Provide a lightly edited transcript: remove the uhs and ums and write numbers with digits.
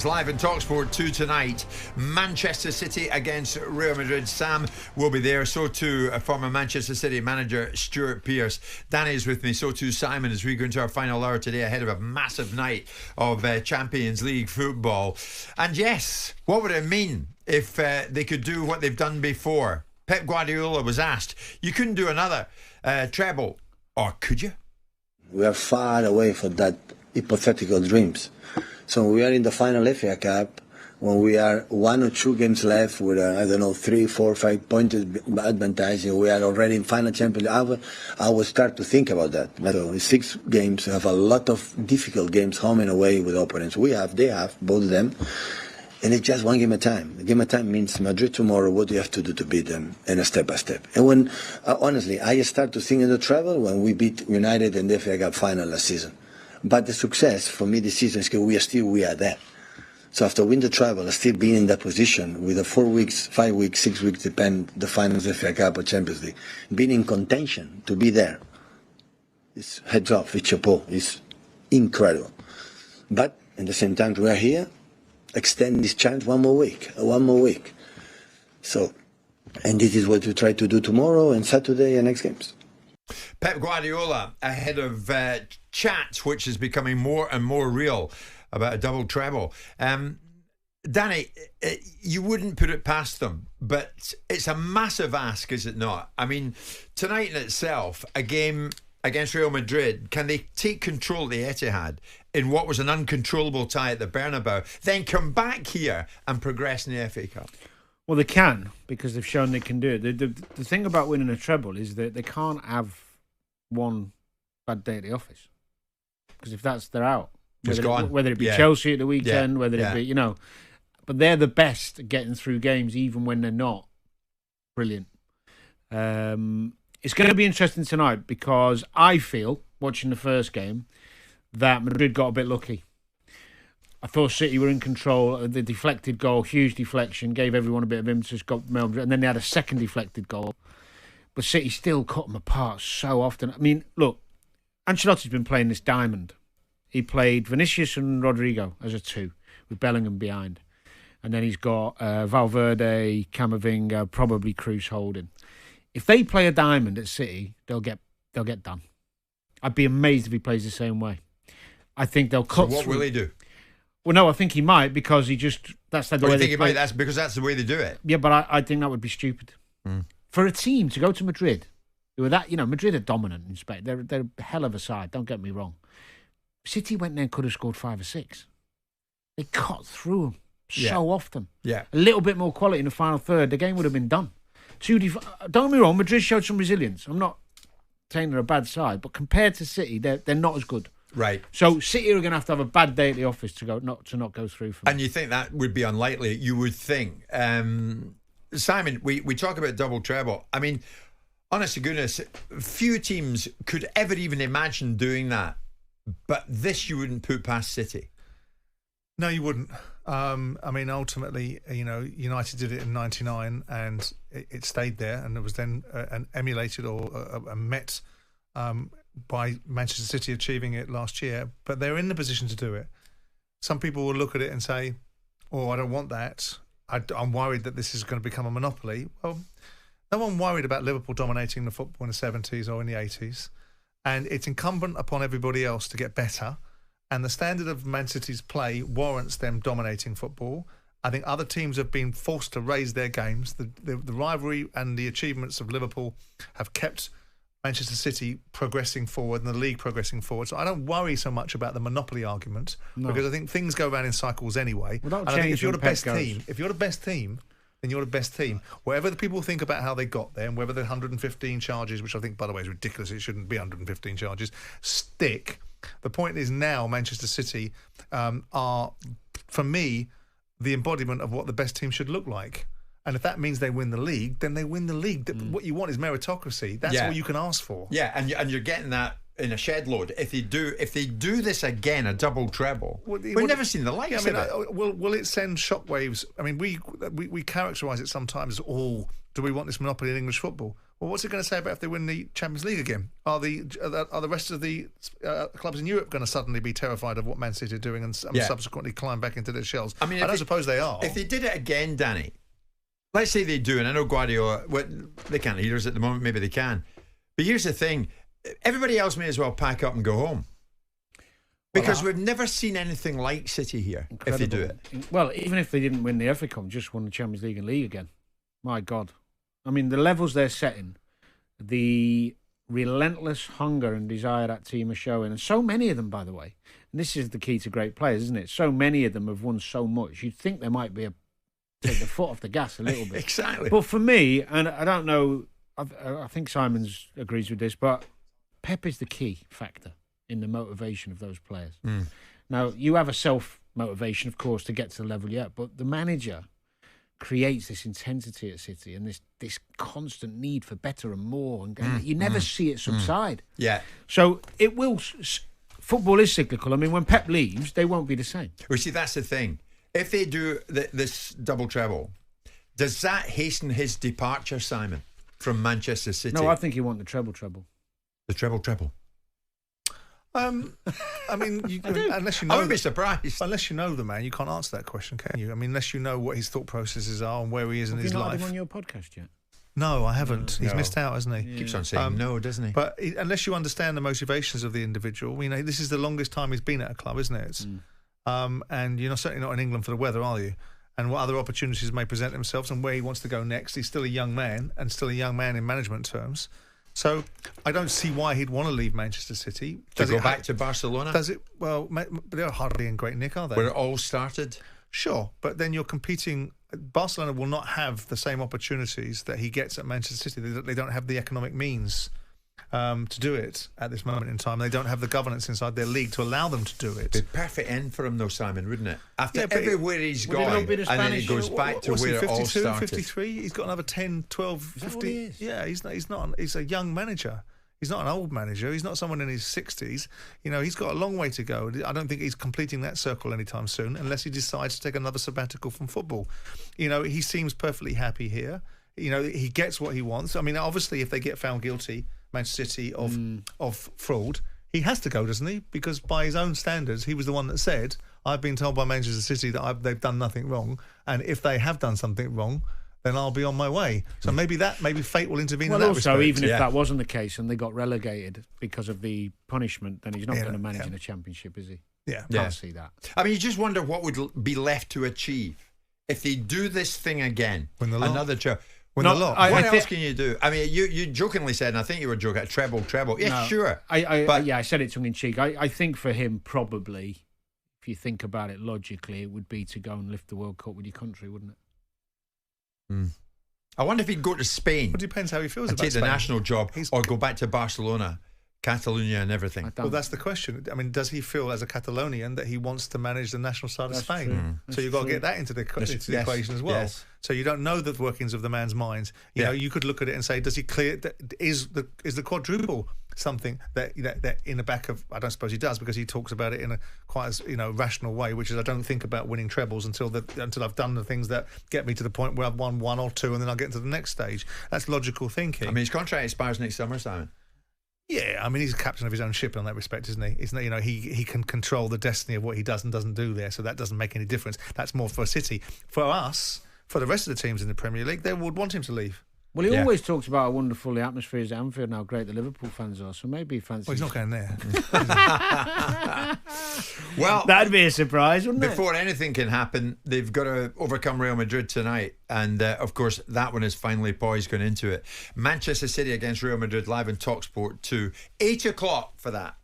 It's live in talkSPORT 2 tonight. Manchester City against Real Madrid. Sam will be there. So too former Manchester City manager Stuart Pearce. Danny is with me. So too Simon as we go into our final hour today ahead of a massive night of Champions League football. And yes, what would it mean if they could do what they've done before? Pep Guardiola was asked, you couldn't do another treble, or could you? We are far away from that hypothetical dreams. So we are in the final FA Cup when we are 1 or 2 games left with, 3, 4, 5 points advantage. We are already in final Champions League. I will start to think about that. So 6 games, have a lot of difficult games home and away with opponents. They have, both of them. And it's just one game at a time. A game at a time means Madrid tomorrow, what do you have to do to beat them, and a step by step. And when, honestly, I start to think in the treble when we beat United in the FA Cup final last season. But the success for me this season is we are there. So after win the treble, still being in that position with a 4 weeks, 5 weeks, 6 weeks, depend the finals of FA Cup or Champions League, being in contention to be there, it's heads off, it's chapeau, it's incredible. But at the same time, we are here. Extend this chance one more week. So, and this is what we try to do tomorrow and Saturday and next games. Pep Guardiola ahead of chat, which is becoming more and more real about a double treble. Danny, you wouldn't put it past them, but it's a massive ask, is it not? I mean, tonight in itself, a game against Real Madrid, can they take control of the Etihad in what was an uncontrollable tie at the Bernabeu, then come back here and progress in the FA Cup? Well, they can, because they've shown they can do it. The thing about winning a treble is that they can't have one bad day at the office, because if they're out. Whether it be Chelsea at the weekend, whether it be, but they're the best at getting through games even when they're not brilliant. It's going to be interesting tonight because I feel, watching the first game, that Madrid got a bit lucky. I thought City were in control. The deflected goal, huge deflection, gave everyone a bit of impetus, and then they had a second deflected goal. But City still cut them apart so often. I mean, look, Ancelotti's been playing this diamond. He played Vinicius and Rodrigo as a 2, with Bellingham behind. And then he's got Valverde, Camavinga, probably Kroos holding. If they play a diamond at City, they'll get done. I'd be amazed if he plays the same way. I think they'll cut. So what will he do? Well, no, I think he might, because that's the way they play. That's because that's the way they do it. Yeah, but I think that would be stupid for a team to go to Madrid. Who are that? Madrid are dominant in Spain. They're a hell of a side. Don't get me wrong. City went there and could have scored 5 or 6. They cut through them so often. Yeah, a little bit more quality in the final third, the game would have been done. Don't get me wrong, Madrid showed some resilience. I'm not saying they're a bad side, but compared to City, they're not as good. Right. So City are going to have a bad day at the office to not go through. For and you think that would be unlikely? You would think. Simon, we talk about double treble. I mean, honest to goodness, few teams could ever even imagine doing that. But this you wouldn't put past City. No, you wouldn't. I mean, ultimately, United did it in '99, and it stayed there, and it was then emulated or met by Manchester City achieving it last year. But they're in the position to do it. Some people will look at it and say, "Oh, I don't want that. I'm worried that this is going to become a monopoly." Well, no one worried about Liverpool dominating the football in the '70s or in the '80s, and it's incumbent upon everybody else to get better. And the standard of Man City's play warrants them dominating football. I think other teams have been forced to raise their games. The rivalry and the achievements of Liverpool have kept Manchester City progressing forward and the league progressing forward. So I don't worry so much about the monopoly argument because I think things go around in cycles anyway. And I think if you're the best team, then you're the best team. Whatever the people think about how they got there and whether the 115 charges, which I think, by the way, is ridiculous, it shouldn't be 115 charges, stick. The point is now Manchester City are, for me, the embodiment of what the best team should look like. And if that means they win the league, then they win the league. What you want is meritocracy. That's what you can ask for. Yeah, and you're getting that in a shed load if they do this again, a double treble. We've never seen the likes of it. Will it send shockwaves? I mean, we characterise it sometimes as, do we want this monopoly in English football? Well, what's it going to say about if they win the Champions League again? Are the rest of the clubs in Europe going to suddenly be terrified of what Man City are doing and subsequently climb back into their shells? I mean, I don't suppose they are. If they did it again, Danny, let's say they do, and I know Guardiola, they can't hear us at the moment, maybe they can. But here's the thing, everybody else may as well pack up and go home. Because we've never seen anything like City here, if they do it. Well, even if they didn't win the FA Cup, just won the Champions League and League again. My God. I mean, the levels they're setting, the relentless hunger and desire that team are showing, and so many of them, by the way, and this is the key to great players, isn't it? So many of them have won so much. You'd think there might be take the foot off the gas a little bit. Exactly. But for me, and I don't know, I think Simons agrees with this, but Pep is the key factor in the motivation of those players. Now, you have a self-motivation, of course, to get to the level yet, but the manager creates this intensity at City and this constant need for better and more, and you never see it subside. Yeah. So it will. Football is cyclical. I mean, when Pep leaves, they won't be the same. Well, see, that's the thing. If they do this double treble, does that hasten his departure, Simon, from Manchester City? No, I think you want the treble. The treble. I mean, unless you know, I would be surprised. Unless you know the man, you can't answer that question, can you? I mean, unless you know what his thought processes are and where he is in his life. Have you not had him on your podcast yet? No, I haven't. He's missed out, hasn't he? Yeah. Keeps on saying no, doesn't he? But unless you understand the motivations of the individual, this is the longest time he's been at a club, isn't it? And you're certainly not in England for the weather, are you? And what other opportunities may present themselves and where he wants to go next. He's still a young man, and still a young man in management terms. So I don't see why he'd want to leave Manchester City. To go back to Barcelona? Does it? Well, they're hardly in great nick, are they? Where it all started? Sure, but then you're competing. Barcelona will not have the same opportunities that he gets at Manchester City. They don't have the economic means to do it at this moment in time. They don't have the governance inside their league to allow them to do it. It'd be a perfect end for him, though, Simon, wouldn't it? After everywhere he's gone, and then he goes back to where it all started. 53? He's got another 10, 12, 50. Yeah, he's a young manager. He's not an old manager. He's not someone in his 60s. He's got a long way to go. I don't think he's completing that circle anytime soon unless he decides to take another sabbatical from football. He seems perfectly happy here. He gets what he wants. I mean, obviously, if they get found guilty, Manchester City, of fraud, he has to go, doesn't he? Because by his own standards, he was the one that said, I've been told by Manchester City that they've done nothing wrong, and if they have done something wrong, then I'll be on my way. So maybe fate will intervene in that respect. Also, even if that wasn't the case and they got relegated because of the punishment, then he's not going to manage in a championship, is he? Yeah. Can't see that. I mean, you just wonder what would be left to achieve if they do this thing again. Win the lot. Another Win the lot. What else can you do? I mean, you jokingly said, and I think you were joking, treble. Yeah, sure. I said it tongue in cheek. I think for him, probably, if you think about it logically, it would be to go and lift the World Cup with your country, wouldn't it? I wonder if he'd go to Spain. It depends how he feels about take Spain. The national job, or go back to Barcelona, Catalonia, and everything. Well, that's the question. I mean, does he feel as a Catalonian that he wants to manage the national side of Spain? So you've got to get that into the equation as well. Yes. So you don't know the workings of the man's mind. You could look at it and say, does he clear? Is the quadruple something that in the back of? I don't suppose he does, because he talks about it in a quite rational way, which is, I don't think about winning trebles until I've done the things that get me to the point where I've won one or two, and then I'll get into the next stage. That's logical thinking. I mean, his contract expires next summer, Simon. Yeah, I mean, he's a captain of his own ship in that respect, isn't he? It's not, he can control the destiny of what he does and doesn't do there, so that doesn't make any difference. That's more for City. For us, for the rest of the teams in the Premier League, they would want him to leave. Well, he always talks about how wonderful the atmosphere is at Anfield and how great the Liverpool fans are, so maybe he fancies... Well, he's not going there. Well, that'd be a surprise, wouldn't it? Before anything can happen, they've got to overcome Real Madrid tonight, and of course that one is finally poised going into it. Manchester City against Real Madrid live on talkSPORT 2, 8 o'clock for that.